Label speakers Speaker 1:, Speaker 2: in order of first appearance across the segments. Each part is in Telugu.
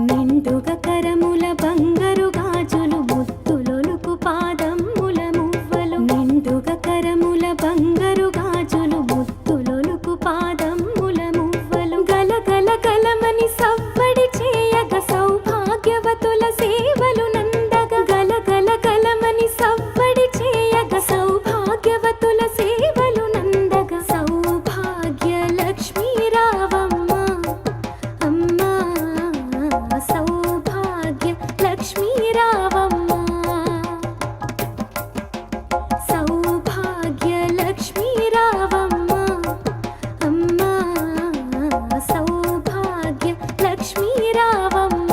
Speaker 1: నిండుగా కరముల బంగారు గాజులు ముత్తులొలుకు పాదమ్ముల మువ్వలు నిండుగా కరముల బంగారు గాజులు ముత్తులొలుకు పాదమ్ముల మువ్వలు గలగల గలమని సవ్వడి చేయగ సౌభాగ్యవతుల సేవలు నందగ గలగల గలమని సవ్వడి చేయగ సౌభాగ్యవతుల సేవలు నందగ సౌభాగ్య లక్ష్మీ రావమ్మ అమ్మా సౌభాగ్య లక్ష్మీ రావమ్మ సౌభాగ్య లక్ష్మీ రావమ్మ అమ్మా సౌభాగ్య లక్ష్మీ రావమ్మ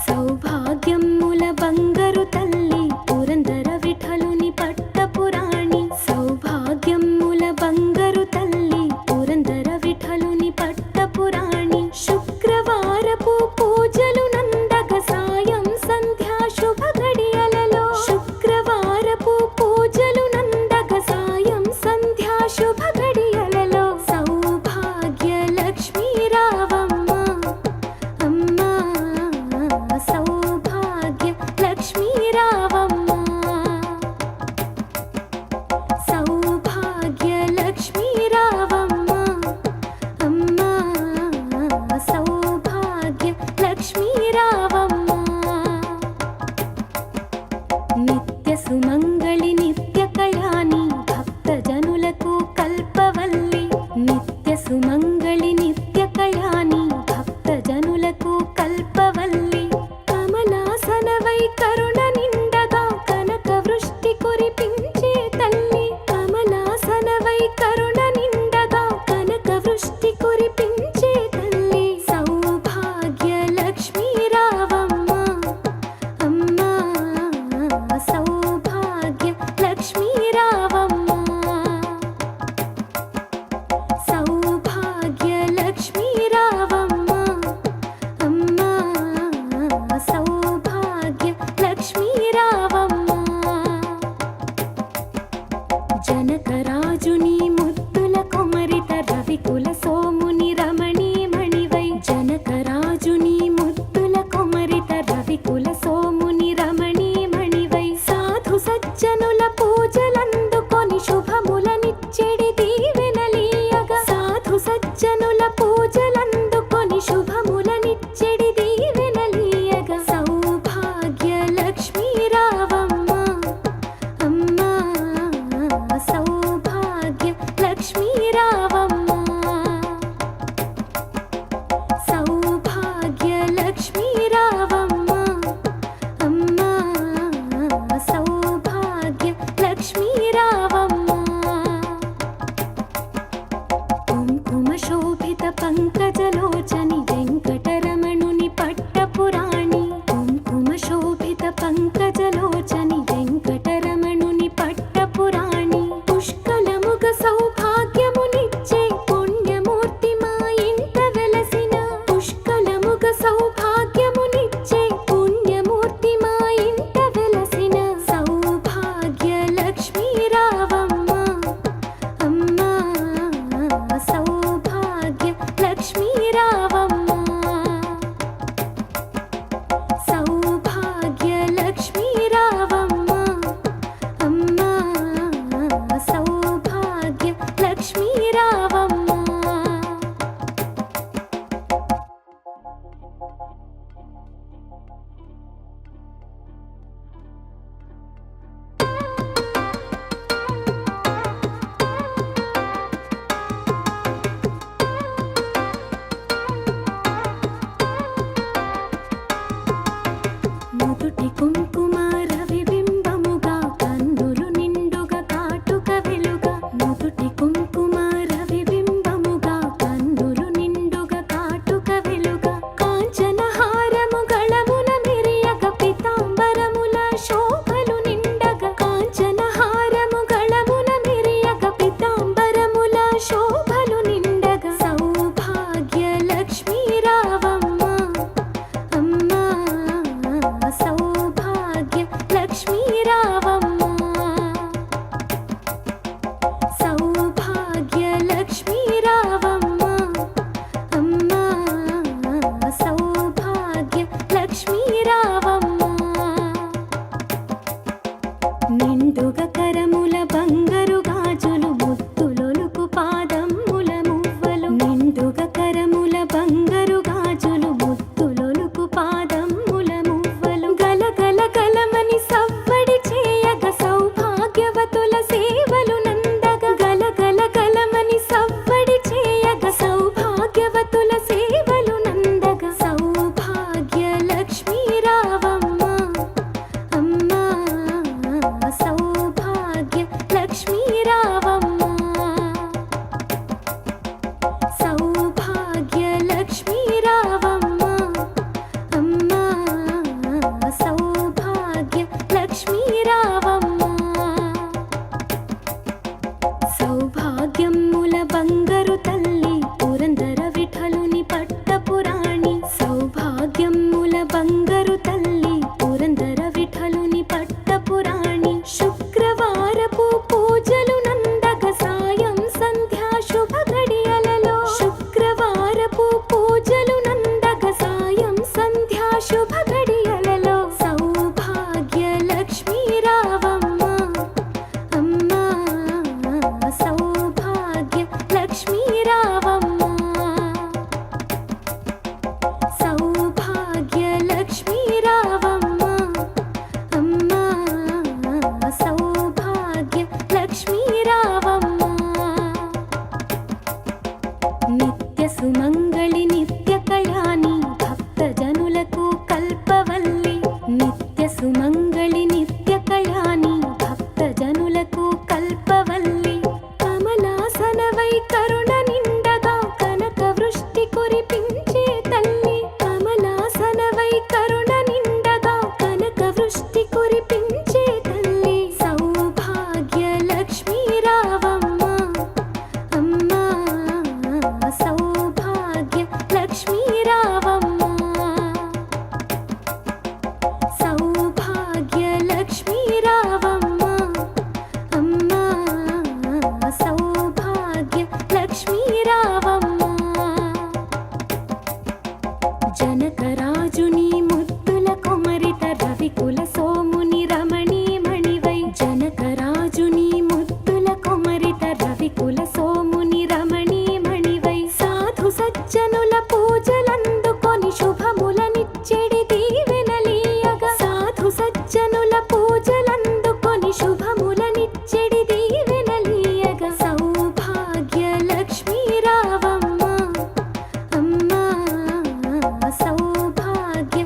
Speaker 1: సౌభాగ్యముల బంగారు తల్లి పురందర విఠలుని పట్టపురాణి సౌభాగ్యముల బంగారు తల్లి పురందర విఠలుని పట్టపురాణి శుక్రవారపు పూజలు నందగ సాయం సంధ్యా శుభ గడియలలో శుక్రవారపు పూజలు నందగ సాయం సంధ్యా శుభ గడియలలో సౌభాగ్య లక్ష్మీ రావమ్మ అమ్మా సౌభాగ్య లక్ష్మీ రావమ్మ సౌభాగ్య లక్ష్మీ రావమ్మ అమ్మా సౌభాగ్య లక్ష్మీ రావమ్మ నిత్య సుమంగళి నిత్య కళ్యాణి భక్త జనులకు కల్పవల్లి నిత్య సుమంగళి నిత్య కళ్యాణి భక్త జనులకు కల్పవల్లి కమలాసనవై కరుణ నిండగా కనక వృష్టి కురిపించే తల్లి కమలాసనవై కరుణ నిండగా కనక వృష్టి కురిపించే తల్లి సౌభాగ్య లక్ష్మీ రావమ్మ అమ్మా సౌభాగ్య లక్ష్మీ రావమ్మ సౌభాగ్య లక్ష్మీ రావమ్మ అమ్మా సౌభాగ్య లక్ష్మీ రావమ్మ జనకరాజుని ముద్దుల కుమరిత రవికుల సోముని రమణీమణివై జనకరాజుని ముద్దుల కుమరిత రవికుల సోముని రమణీమణివై సాధు సజ్జనుల పూజలందుకొని శుభములనిచ్చెడి దీవెనలీయగా సాధు సజ్జనుల పూజలందుకొని శుభములనిచ్చెడి దీవెనలీయగా సౌభాగ్య లక్ష్మీ రావమ్మ అమ్మా సౌభాగ్య లక్ష్మీ రావమ్మ సౌభాగ్య లక్ష్మీ రావమ్మ అమ్మా సౌభాగ్య లక్ష్మీ రావమ్మ కుంకుమ శోభిత పంకజలోచని వెంకటరమణుని పట్టపురాణి కుంకుమ శోభిత పంకజలోచని వెంకటరమణుని పట్టపురాణి పుష్కలముగ సౌభాగ్యమునిచ్చే పుణ్యమూర్తి మా ఇంట వెలసిన పుష్కలముగ సౌభాగ్యమునిచ్చే పుణ్యమూర్తి మా ఇంట వెలసిన సౌభాగ్య లక్ష్మీ రావమ్మ అమ్మా సౌభాగ్య లక్ష్మీ రావమ్మ బంగారు గాజులు ముద్దులొలుకు పాదమ్ముల మువ్వలు గలగల గలమని సవ్వడి చేయగ సౌభాగ్యవతుల సేవలు నందగ గలగల గలమని సవ్వడి చేయగ సౌభాగ్యవతుల సేవలు నందగ సౌభాగ్య లక్ష్మీ రావమ్మ అమ్మా సౌభాగ్య లక్ష్మీ రావమ్మ సౌభాగ్య లక్ష్మీ రావమ్మ అమ్మా సౌభాగ్య లక్ష్మీ రావమ్మ సౌభాగ్యముల బంగారు తల్లి పురందర విఠలుని పట్టపురాణి సౌభాగ్యముల బంగారు తల్లి పురందర విఠలుని పట్టపురాణి శుక్రవారపు పూజలు నందగ సాయం సంధ్యా శుభ గడియలలో శుక్రవారపు పూజలు నందగ సాయం సంధ్యా శుభ గడియలలో సౌభాగ్య లక్ష్మీ రావమ్మ అమ్మా సౌభాగ్య లక్ష్మీ రావమ్మ సౌభాగ్య లక్ష్మీ రావమ్మ అమ్మా సౌభాగ్య లక్ష్మీ రావమ్మ నిత్య సుమంగళి నిత్య కళ్యాణి భక్త జనులకు కల్పవల్లి నిత్య సుమంగళి నిత్య కళ్యాణి భక్త జనులకు కల్పవల్లి కమలాసనవై కరుణ నిండగా కనక వృష్టి కురిపించే తల్లి కమలాసనవై కరుణ నిండగా కనక వృష్టి కురిపించే తల్లి సౌభాగ్య లక్ష్మీ రావమ్మ అమ్మా సౌభాగ్య లక్ష్మీ రావమ్మ సౌభాగ్య లక్ష్మీ రావమ్మ అమ్మా సౌభాగ్య లక్ష్మీ రావమ్మ జనకరాజుని ముద్దుల కుమరిత రవికుల సోముని రమణీమణివై జనకరాజుని ముద్దుల కుమరిత రవికుల సోముని రమణీమణివై సాధు సజ్జనుల పూజలందుకొని శుభములనిచ్చెడి దీవెనలీయగా సాధు సజ్జనుల పూజలందుకొని శుభములనిచ్చెడి దీవెనలీయగా సౌభాగ్య లక్ష్మీ రావమ్మ అమ్మా సౌభాగ్య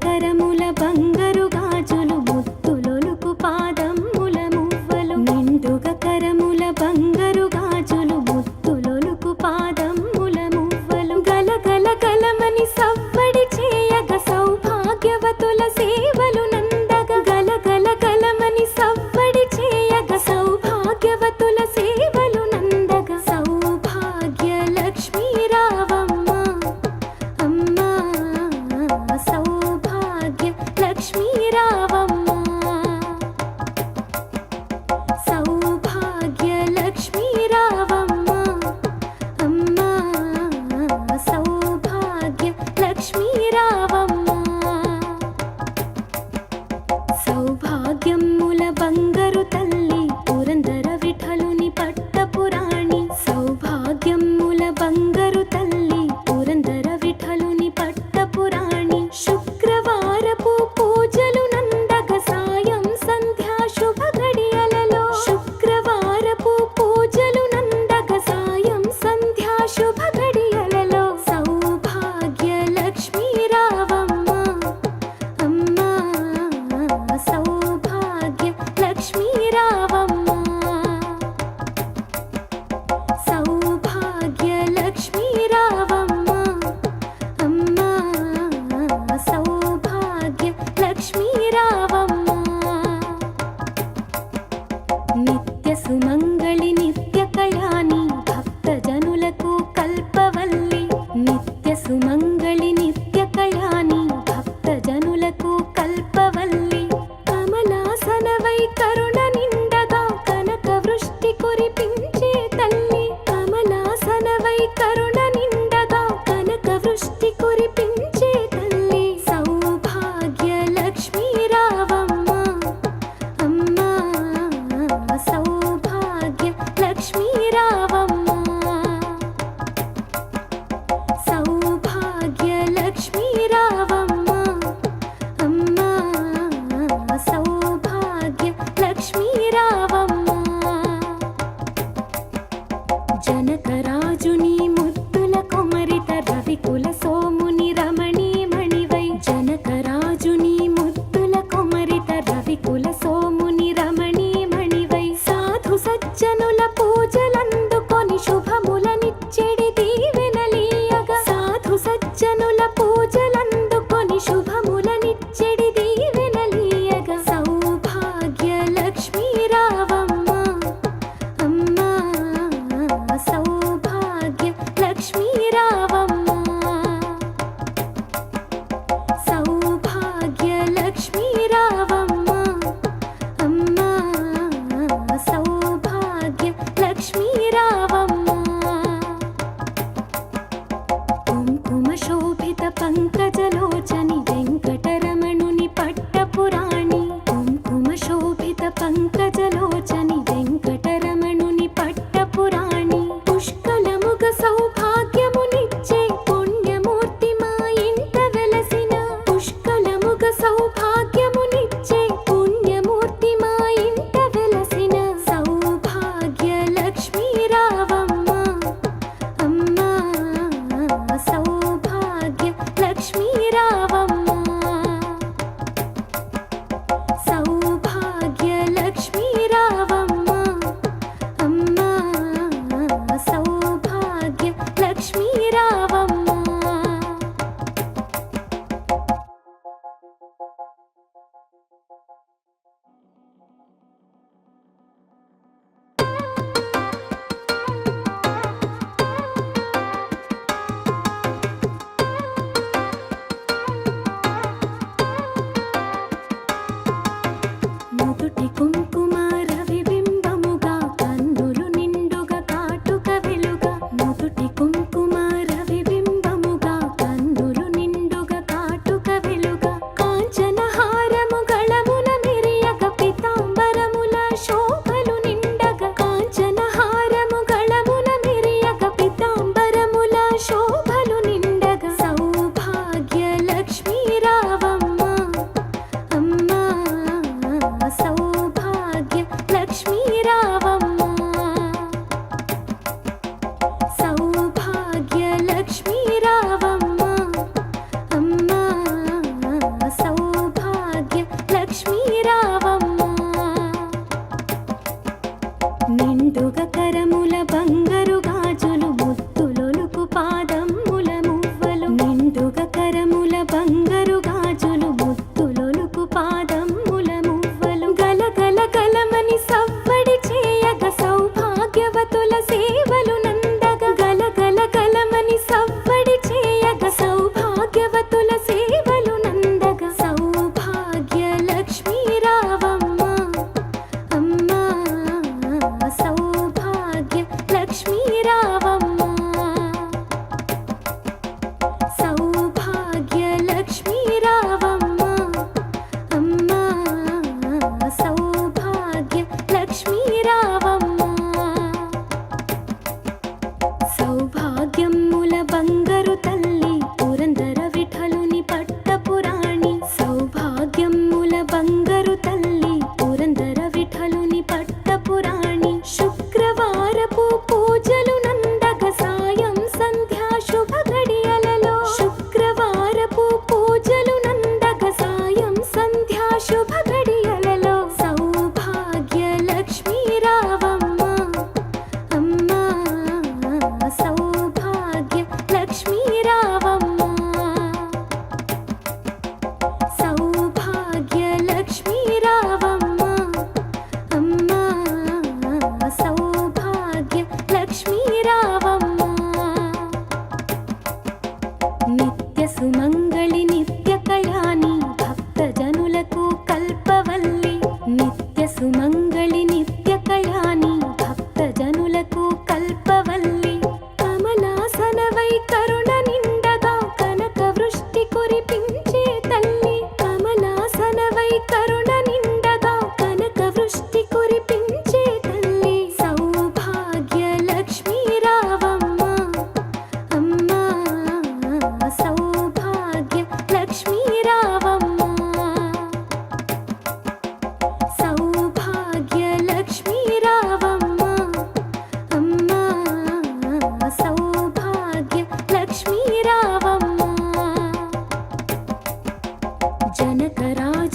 Speaker 1: కరముల బంగారు గాజులు ముత్తులొలుకు పాదమ్ముల మువ్వలు నిండుగా కరముల బంగారు గాజులు ముత్తులొలుకు పాదమ్ముల మువ్వలు గలగల గలమని సవ్వడి చేయగ సౌభాగ్యవతుల సేవలు నందగ గలగల గలమని సవ్వడి చేయగ సౌభాగ్యవతుల సేవలు నందగ సౌభాగ్య లక్ష్మీ రావమ్మ అమ్మా సౌభాగ్య లక్ష్మీ రావమ్మ సౌభాగ్య లక్ష్మీ రావమ్మ అమ్మా సౌభాగ్య లక్ష్మీ రావమ్మ సౌభాగ్యముల బంగారు తల్లి పురందర విఠలుని పట్టపురాణి సౌభాగ్యముల బంగారు తల్లి పురందర విఠలుని పట్టపురాణి శుక్రవారపు పూజలు నందగ సాయం సంధ్యా శుభ గడియలలో శుక్రవారపు పూజలు నందగ సాయం సంధ్యా శుభ గడియలలో సౌభాగ్య లక్ష్మీ రావమ్మ అమ్మా సౌభాగ్య లక్ష్మీ రావమ్మ సౌభాగ్య లక్ష్మీ రావమ్మ అమ్మా సౌభాగ్య లక్ష్మీ రావమ్మ నిత్య సుమంగళి నిత్య కళ్యాణి భక్త జనులకు కల్పవల్లి నిత్య సుమంగళి నిత్య కళ్యాణి భక్త జనులకు కల్పవల్లి కమలాసనవై కరుణ నిండగా కనక వృష్టి కురిపించే తల్లి కమలాసనవై కరుణ నిండగా కనక వృష్టి కురిపించే తల్లి సౌభాగ్య లక్ష్మీ రావమ్మ అమ్మా సౌభాగ్య లక్ష్మీ రావమ్మ సౌభాగ్య లక్ష్మీ రావమ్మ అమ్మా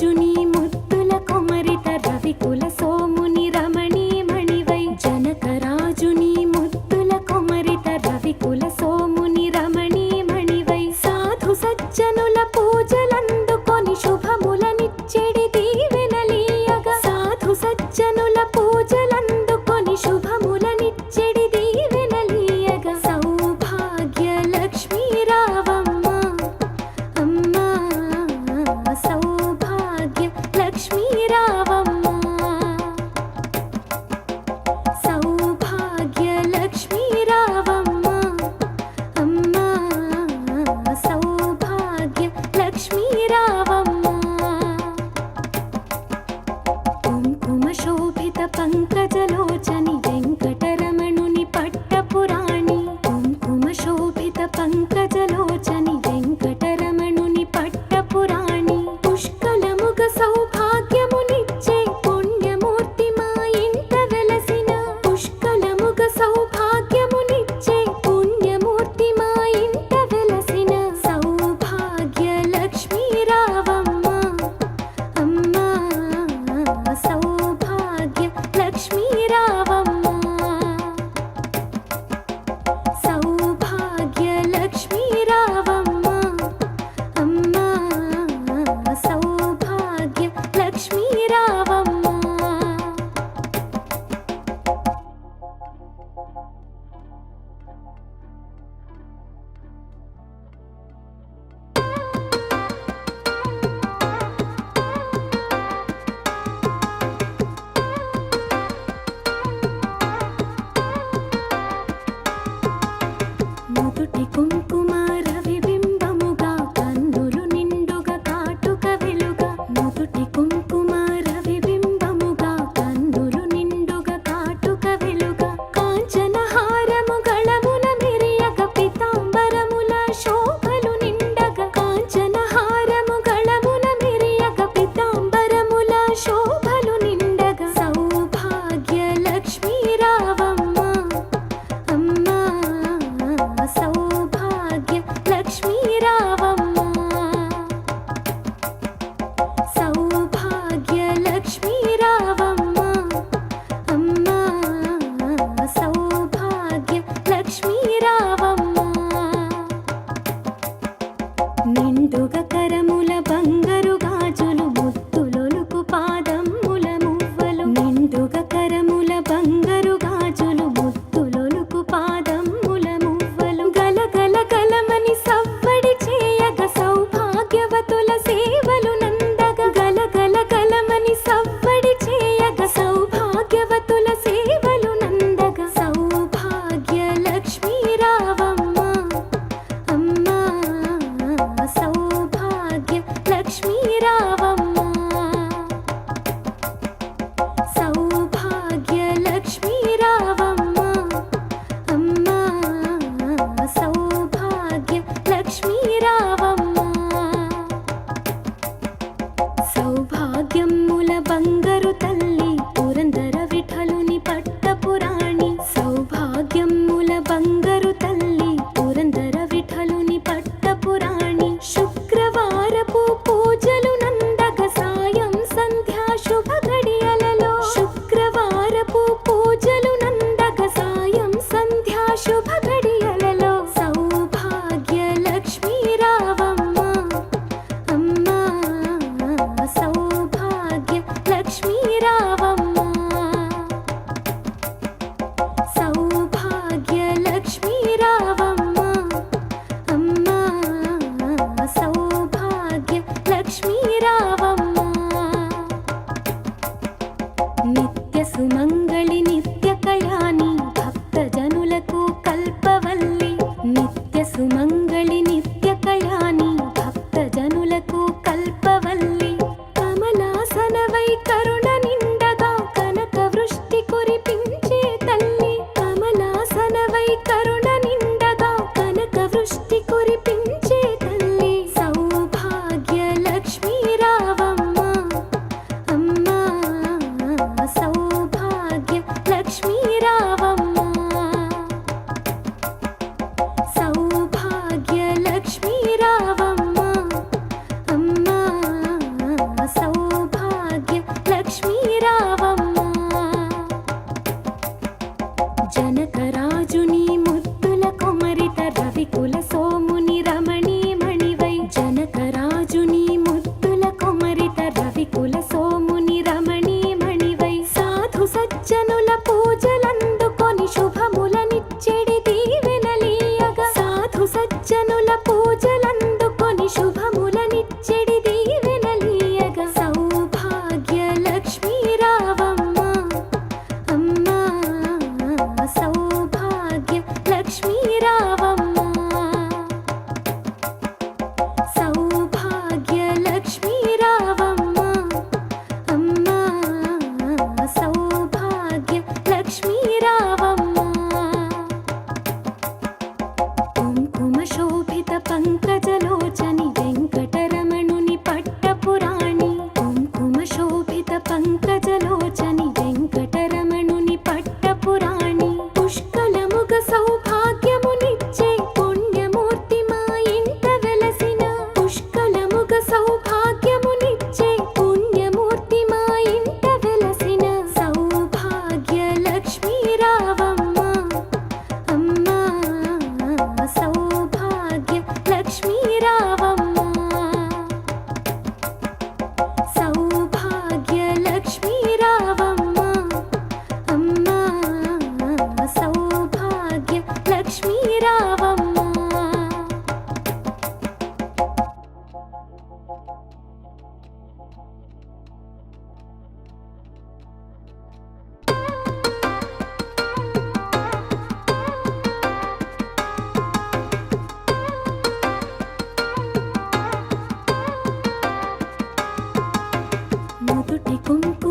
Speaker 1: జనకరాజుని ముద్దుల కుమరిత రవికుల సోముని రమణీమణివై జనకరాజుని ముద్దుల కుమరిత రవికుల సోముని రమణీమణివై సాధు సజ్జనుల పూజలందుకొని శుభములనిచ్చెడి దీవెనలీయగా సాధు సజ్జనుల పూజలందుకొని శుభములనిచ్చెడి దీవెనలీయగా సౌభాగ్య లక్ష్మీ రావమ్మ అమ్మా సౌభాగ్య లక్ష్మీ రావమ్మ సౌభాగ్య లక్ష్మీ రావమ్మ అమ్మా సౌభాగ్య లక్ష్మీ రావమ్మ కుంకుమ శోభిత పంకజలోచని వెంకటరమణుని పట్టపురాణి కుంకుమ శోభిత పంకజలోచని వెంకటరమణుని పట్టపురాణి పుష్కలముగ సౌభాగ్యమునిచ్చే పుణ్యమూర్తి మా ఇంట వెలసిన పుష్కలముగ సౌభాగ్యమునిచ్చే పుణ్యమూర్తి మా ఇంట వెలసిన సౌభాగ్య లక్ష్మీ రావమ్మ అమ్మా సౌభాగ్య లక్ష్మీ రావమ్మ సౌభాగ్య లక్ష్మీ రావమ్మ అమ్మా సౌభాగ్య లక్ష్మీ రావమ్మ నుదుటి కుంకుమ రవిబింబముగా కన్నులు నిండుగా కాటుక వెలుగ కోటి కుంకుమ